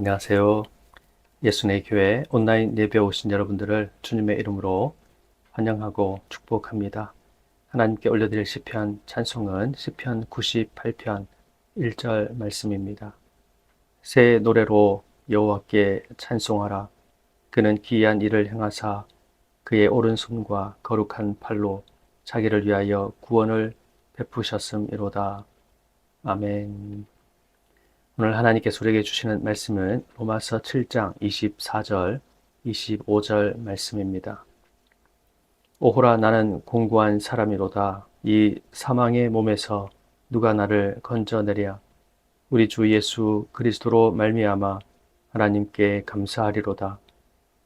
안녕하세요. 예수의 교회 온라인 예배 오신 여러분들을 주님의 이름으로 환영하고 축복합니다. 하나님께 올려드릴 시편 찬송은 시편 98편 1절 말씀입니다. 새 노래로 여호와께 찬송하라. 그는 기이한 일을 행하사 그의 오른손과 거룩한 팔로 자기를 위하여 구원을 베푸셨음이로다. 아멘. 오늘 하나님께서 우리에게 주시는 말씀은 로마서 7장 24절, 25절 말씀입니다. 오호라 나는 공고한 사람이로다. 이 사망의 몸에서 누가 나를 건져내랴. 우리 주 예수 그리스도로 말미암아 하나님께 감사하리로다.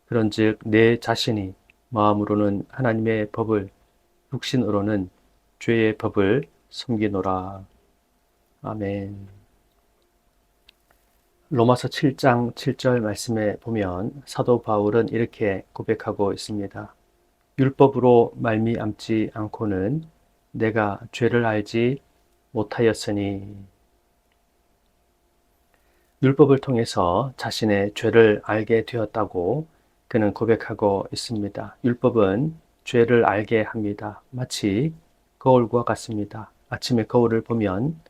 그런즉 내 자신이 마음으로는 하나님의 법을, 육신으로는 죄의 법을 섬기노라. 아멘. 로마서 7장 7절 말씀에 보면 사도 바울은 이렇게 고백하고 있습니다. 율법으로 말미암지 않고는 내가 죄를 알지 못하였으니. 율법을 통해서 자신의 죄를 알게 되었다고 그는 고백하고 있습니다. 율법은 죄를 알게 합니다. 마치 거울과 같습니다. 아침에 거울을 보면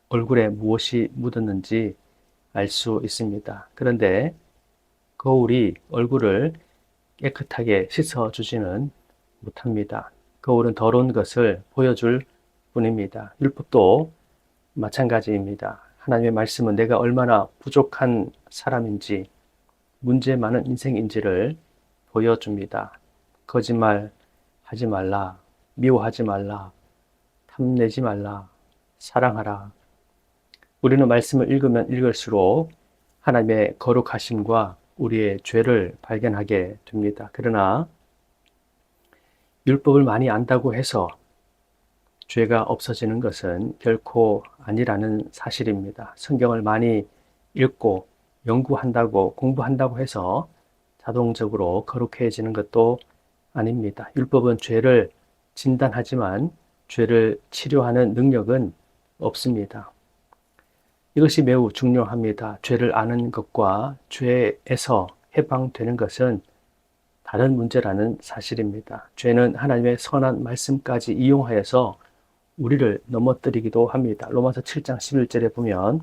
얼굴에 무엇이 묻었는지 알 수 있습니다. 그런데 거울이 얼굴을 깨끗하게 씻어주지는 못합니다. 거울은 더러운 것을 보여줄 뿐입니다. 율법도 마찬가지입니다. 하나님의 말씀은 내가 얼마나 부족한 사람인지, 문제 많은 인생인지를 보여줍니다. 거짓말 하지 말라, 미워하지 말라, 탐내지 말라, 사랑하라. 우리는 말씀을 읽으면 읽을수록 하나님의 거룩하심과 우리의 죄를 발견하게 됩니다. 그러나 율법을 많이 안다고 해서 죄가 없어지는 것은 결코 아니라는 사실입니다. 성경을 많이 읽고 연구한다고 공부한다고 해서 자동적으로 거룩해지는 것도 아닙니다. 율법은 죄를 진단하지만 죄를 치료하는 능력은 없습니다. 이것이 매우 중요합니다. 죄를 아는 것과 죄에서 해방되는 것은 다른 문제라는 사실입니다. 죄는 하나님의 선한 말씀까지 이용하여서 우리를 넘어뜨리기도 합니다. 로마서 7장 11절에 보면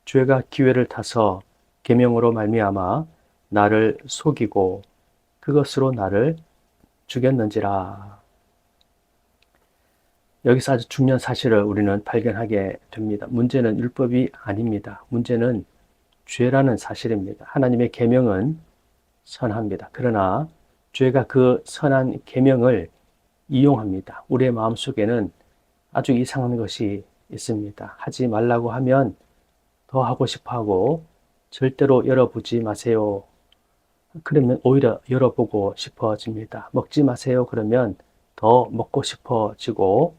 죄가 기회를 타서 계명으로 말미암아 나를 속이고 그것으로 나를 죽였는지라. 여기서 아주 중요한 사실을 우리는 발견하게 됩니다. 문제는 율법이 아닙니다. 문제는 죄라는 사실입니다. 하나님의 계명은 선합니다. 그러나 죄가 그 선한 계명을 이용합니다. 우리의 마음속에는 아주 이상한 것이 있습니다. 하지 말라고 하면 더 하고 싶어 하고 절대로 열어보지 마세요. 그러면 오히려 열어보고 싶어집니다. 먹지 마세요. 그러면 더 먹고 싶어지고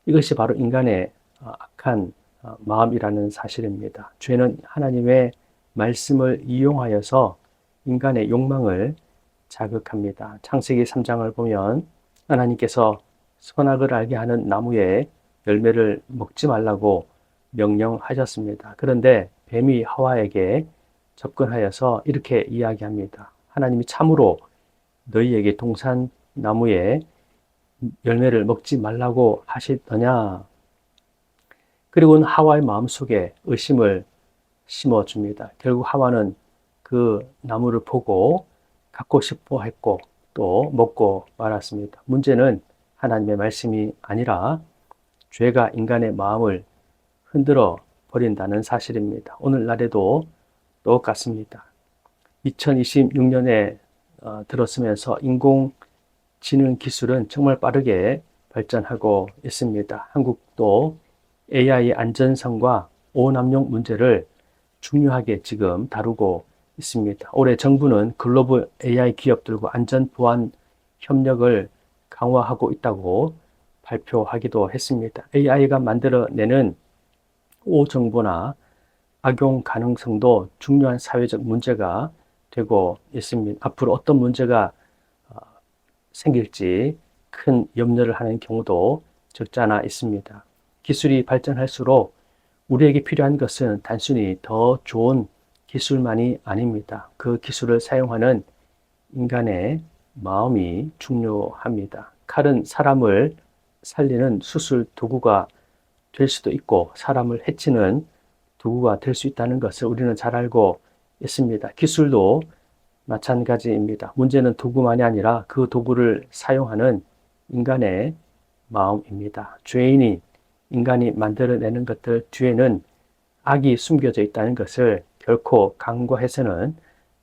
이것이 바로 인간의 악한 마음이라는 사실입니다. 죄는 하나님의 말씀을 이용하여서 인간의 욕망을 자극합니다. 창세기 3장을 보면 하나님께서 선악을 알게 하는 나무의 열매를 먹지 말라고 명령하셨습니다. 그런데 뱀이 하와에게 접근하여서 이렇게 이야기합니다. 하나님이 참으로 너희에게 동산나무의 열매를 먹지 말라고 하시더냐. 그리고는 하와의 마음속에 의심을 심어줍니다. 결국 하와는 그 나무를 보고 갖고 싶어 했고 또 먹고 말았습니다. 문제는 하나님의 말씀이 아니라 죄가 인간의 마음을 흔들어 버린다는 사실입니다. 오늘날에도 똑같습니다. 2026년에 들었으면서 인공지능 기술은 정말 빠르게 발전하고 있습니다. 한국도 AI 안전성과 오남용 문제를 중요하게 지금 다루고 있습니다. 올해 정부는 글로벌 AI 기업들과 안전보안 협력을 강화하고 있다고 발표하기도 했습니다. AI가 만들어내는 오정보나 악용 가능성도 중요한 사회적 문제가 되고 있습니다. 앞으로 어떤 문제가 생길지 큰 염려를 하는 경우도 적지 않아 있습니다. 기술이 발전할수록 우리에게 필요한 것은 단순히 더 좋은 기술만이 아닙니다. 그 기술을 사용하는 인간의 마음이 중요합니다. 칼은 사람을 살리는 수술 도구가 될 수도 있고 사람을 해치는 도구가 될 수 있다는 것을 우리는 잘 알고 있습니다. 기술도 마찬가지입니다. 문제는 도구만이 아니라 그 도구를 사용하는 인간의 마음입니다. 죄인이 인간이 만들어내는 것들 뒤에는 악이 숨겨져 있다는 것을 결코 간과해서는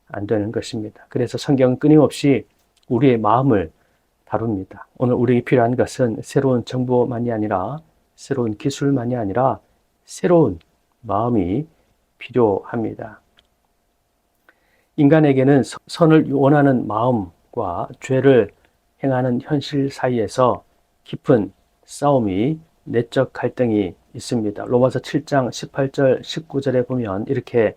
안 되는 것입니다. 그래서 성경은 끊임없이 우리의 마음을 다룹니다. 오늘 우리에게 필요한 것은 새로운 정보만이 아니라 새로운 기술만이 아니라 새로운 마음이 필요합니다. 인간에게는 선을 원하는 마음과 죄를 행하는 현실 사이에서 깊은 싸움이 내적 갈등이 있습니다. 로마서 7장 18절 19절에 보면 이렇게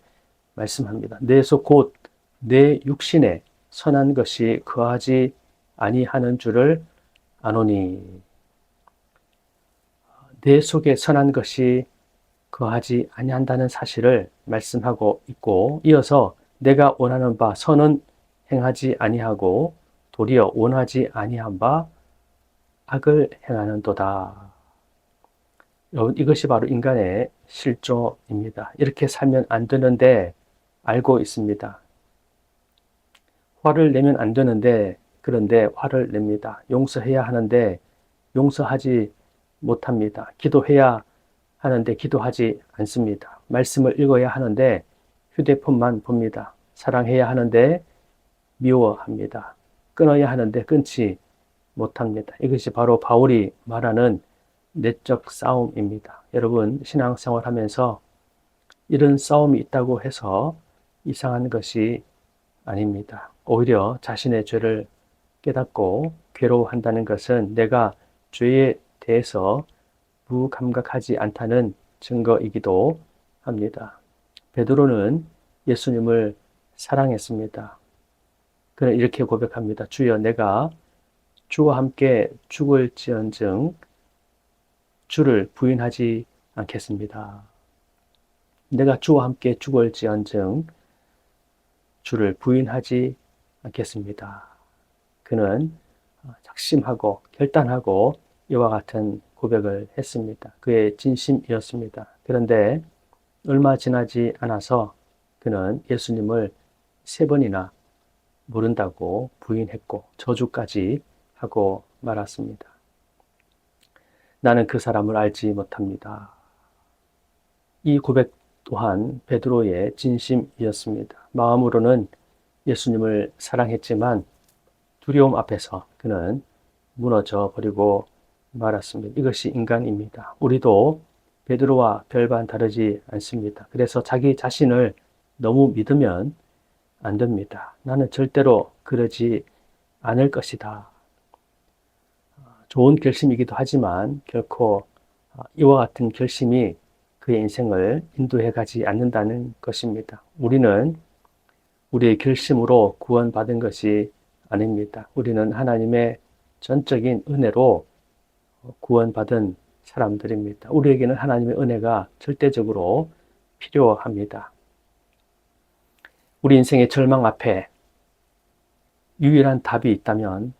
말씀합니다. 내 속 곧 내 육신에 선한 것이 거하지 아니하는 줄을 아노니. 내 속에 선한 것이 거하지 아니한다는 사실을 말씀하고 있고, 이어서 내가 원하는 바 선은 행하지 아니하고 도리어 원하지 아니한 바 악을 행하는도다. 여러분, 이것이 바로 인간의 실조입니다. 이렇게 살면 안 되는데 알고 있습니다. 화를 내면 안 되는데 그런데 화를 냅니다. 용서해야 하는데 용서하지 못합니다. 기도해야 하는데 기도하지 않습니다. 말씀을 읽어야 하는데 휴대폰만 봅니다. 사랑해야 하는데 미워합니다. 끊어야 하는데 끊지 못합니다. 이것이 바로 바울이 말하는 내적 싸움입니다. 여러분, 신앙생활 하면서 이런 싸움이 있다고 해서 이상한 것이 아닙니다. 오히려 자신의 죄를 깨닫고 괴로워한다는 것은 내가 죄에 대해서 무감각하지 않다는 증거이기도 합니다. 베드로는 예수님을 사랑했습니다. 그는 이렇게 고백합니다. 주여, 내가 주와 함께 죽을지언정 주를 부인하지 않겠습니다. 내가 주와 함께 죽을지언정 주를 부인하지 않겠습니다. 그는 작심하고 결단하고 이와 같은 고백을 했습니다. 그의 진심이었습니다. 그런데 얼마 지나지 않아서 그는 예수님을 3번이나 모른다고 부인했고 저주까지 하고 말았습니다. 나는 그 사람을 알지 못합니다. 이 고백 또한 베드로의 진심이었습니다. 마음으로는 예수님을 사랑했지만 두려움 앞에서 그는 무너져 버리고 말았습니다. 이것이 인간입니다. 우리도 베드로와 별반 다르지 않습니다. 그래서 자기 자신을 너무 믿으면 안 됩니다. 나는 절대로 그러지 않을 것이다. 좋은 결심이기도 하지만 결코 이와 같은 결심이 그의 인생을 인도해 가지 않는다는 것입니다. 우리는 우리의 결심으로 구원받은 것이 아닙니다. 우리는 하나님의 전적인 은혜로 구원받은 사람들입니다. 우리에게는 하나님의 은혜가 절대적으로 필요합니다. 우리 인생의 절망 앞에 유일한 답이 있다면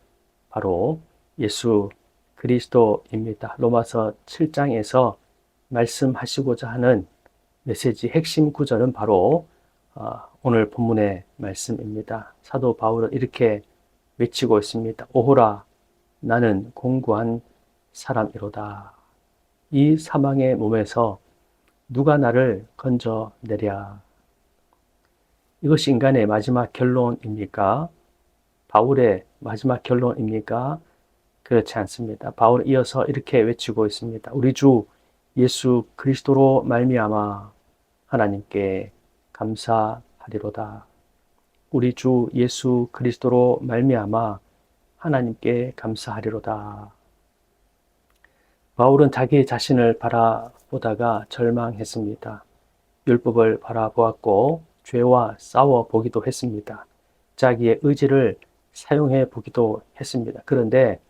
바로 예수 그리스도입니다. 로마서 7장에서 말씀하시고자 하는 메시지 핵심 구절은 바로 오늘 본문의 말씀입니다. 사도 바울은 이렇게 외치고 있습니다. 오호라, 나는 공고한 사람이로다. 이 사망의 몸에서 누가 나를 건져내랴. 이것이 인간의 마지막 결론입니까? 바울의 마지막 결론입니까? 그렇지 않습니다. 바울은 이어서 이렇게 외치고 있습니다. 우리 주 예수 그리스도로 말미암아 하나님께 감사하리로다. 우리 주 예수 그리스도로 말미암아 하나님께 감사하리로다. 바울은 자기 자신을 바라보다가 절망했습니다. 율법을 바라보았고 죄와 싸워보기도 했습니다. 자기의 의지를 사용해 보기도 했습니다. 그런데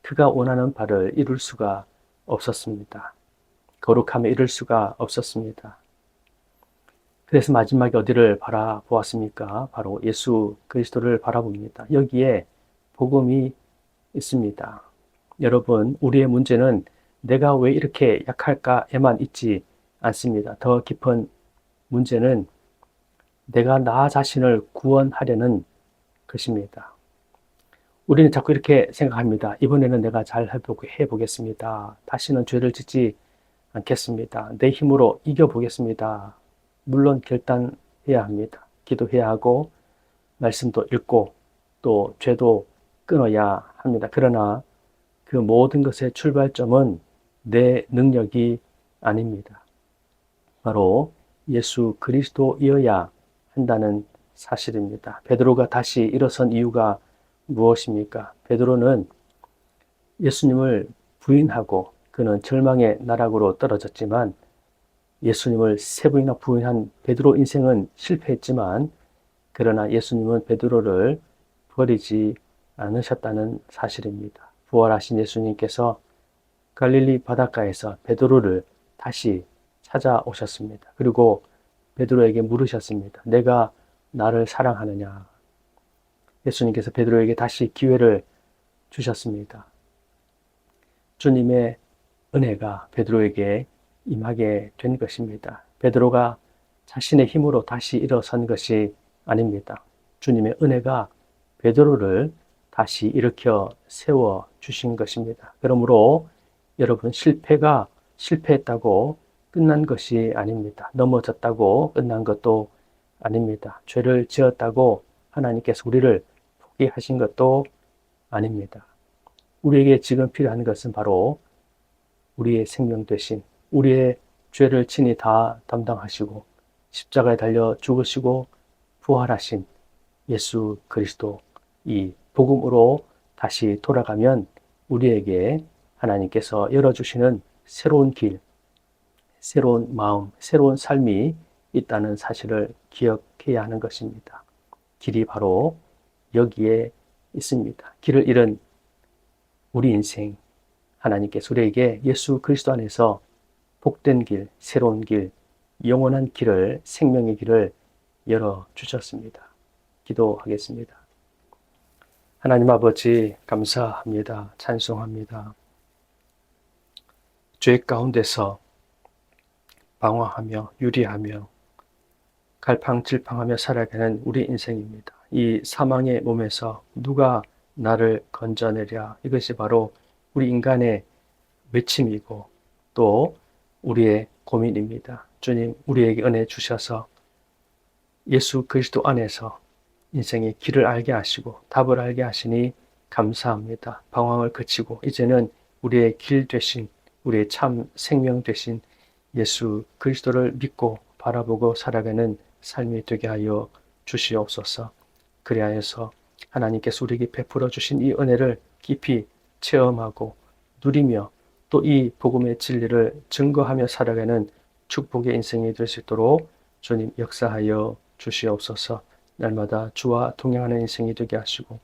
그가 원하는 바를 이룰 수가 없었습니다. 거룩함에 이룰 수가 없었습니다. 그래서 마지막에 어디를 바라보았습니까? 바로 예수 그리스도를 바라봅니다. 여기에 복음이 있습니다. 여러분, 우리의 문제는 내가 왜 이렇게 약할까에만 있지 않습니다. 더 깊은 문제는 내가 나 자신을 구원하려는 것입니다. 우리는 자꾸 이렇게 생각합니다. 이번에는 내가 잘 해보겠습니다. 다시는 죄를 짓지 않겠습니다. 내 힘으로 이겨보겠습니다. 물론 결단해야 합니다. 기도해야 하고 말씀도 읽고 또 죄도 끊어야 합니다. 그러나 그 모든 것의 출발점은 내 능력이 아닙니다. 바로 예수 그리스도이어야 한다는 사실입니다. 베드로가 다시 일어선 이유가 무엇입니까? 베드로는 예수님을 부인하고 그는 절망의 나락으로 떨어졌지만 예수님을 세 번이나 부인한 베드로 인생은 실패했지만 그러나 예수님은 베드로를 버리지 않으셨다는 사실입니다. 부활하신 예수님께서 갈릴리 바닷가에서 베드로를 다시 찾아오셨습니다. 그리고 베드로에게 물으셨습니다. 내가 나를 사랑하느냐? 예수님께서 베드로에게 다시 기회를 주셨습니다. 주님의 은혜가 베드로에게 임하게 된 것입니다. 베드로가 자신의 힘으로 다시 일어선 것이 아닙니다. 주님의 은혜가 베드로를 다시 일으켜 세워 주신 것입니다. 그러므로 여러분, 실패가 실패했다고 끝난 것이 아닙니다. 넘어졌다고 끝난 것도 아닙니다. 죄를 지었다고 하나님께서 우리를 포기하신 것도 아닙니다. 우리에게 지금 필요한 것은 바로 우리의 생명 되신, 우리의 죄를 친히 다 담당하시고 십자가에 달려 죽으시고 부활하신 예수 그리스도, 이 복음으로 다시 돌아가면 우리에게 하나님께서 열어주시는 새로운 길, 새로운 마음, 새로운 삶이 있다는 사실을 기억해야 하는 것입니다. 길이 바로 여기에 있습니다. 길을 잃은 우리 인생, 하나님께서 우리에게 예수 그리스도 안에서 복된 길, 새로운 길, 영원한 길을, 생명의 길을 열어주셨습니다. 기도하겠습니다. 하나님 아버지, 감사합니다. 찬송합니다. 죄 가운데서 방황하며 유리하며 갈팡질팡하며 살아가는 우리 인생입니다. 이 사망의 몸에서 누가 나를 건져내랴, 이것이 바로 우리 인간의 외침이고 또 우리의 고민입니다. 주님, 우리에게 은혜 주셔서 예수 그리스도 안에서 인생의 길을 알게 하시고 답을 알게 하시니 감사합니다. 방황을 그치고 이제는 우리의 길 되신, 우리의 참 생명 되신 예수 그리스도를 믿고 바라보고 살아가는 삶이 되게 하여 주시옵소서. 그리하여서 하나님께서 우리에게 베풀어 주신 이 은혜를 깊이 체험하고 누리며 또 이 복음의 진리를 증거하며 살아가는 축복의 인생이 될 수 있도록 주님 역사하여 주시옵소서. 날마다 주와 동행하는 인생이 되게 하시고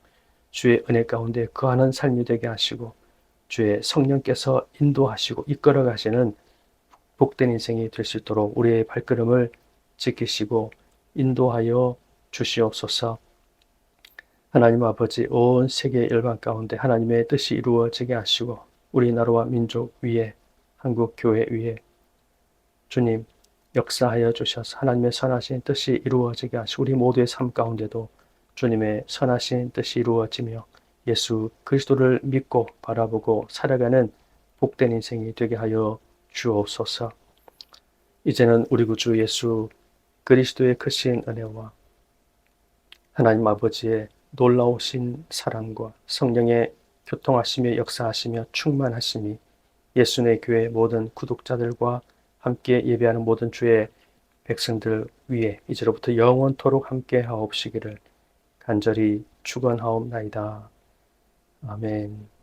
주의 은혜 가운데 거하는 삶이 되게 하시고 주의 성령께서 인도하시고 이끌어 가시는 복된 인생이 될 수 있도록 우리의 발걸음을 지키시고 인도하여 주시옵소서. 하나님 아버지, 온 세계 열방 가운데 하나님의 뜻이 이루어지게 하시고 우리나라와 민족 위에, 한국 교회 위에 주님 역사하여 주셔서 하나님의 선하신 뜻이 이루어지게 하시고 우리 모두의 삶 가운데도 주님의 선하신 뜻이 이루어지며 예수 그리스도를 믿고 바라보고 살아가는 복된 인생이 되게 하여 주옵소서. 이제는 우리 구주 예수 그리스도의 크신 은혜와 하나님 아버지의 놀라우신 사랑과 성령의 교통하시며 역사하시며 충만하심이 예수의 교회 모든 구독자들과 함께 예배하는 모든 주의 백성들 위에 이제로부터 영원토록 함께 하옵시기를 간절히 축원하옵나이다. 아멘.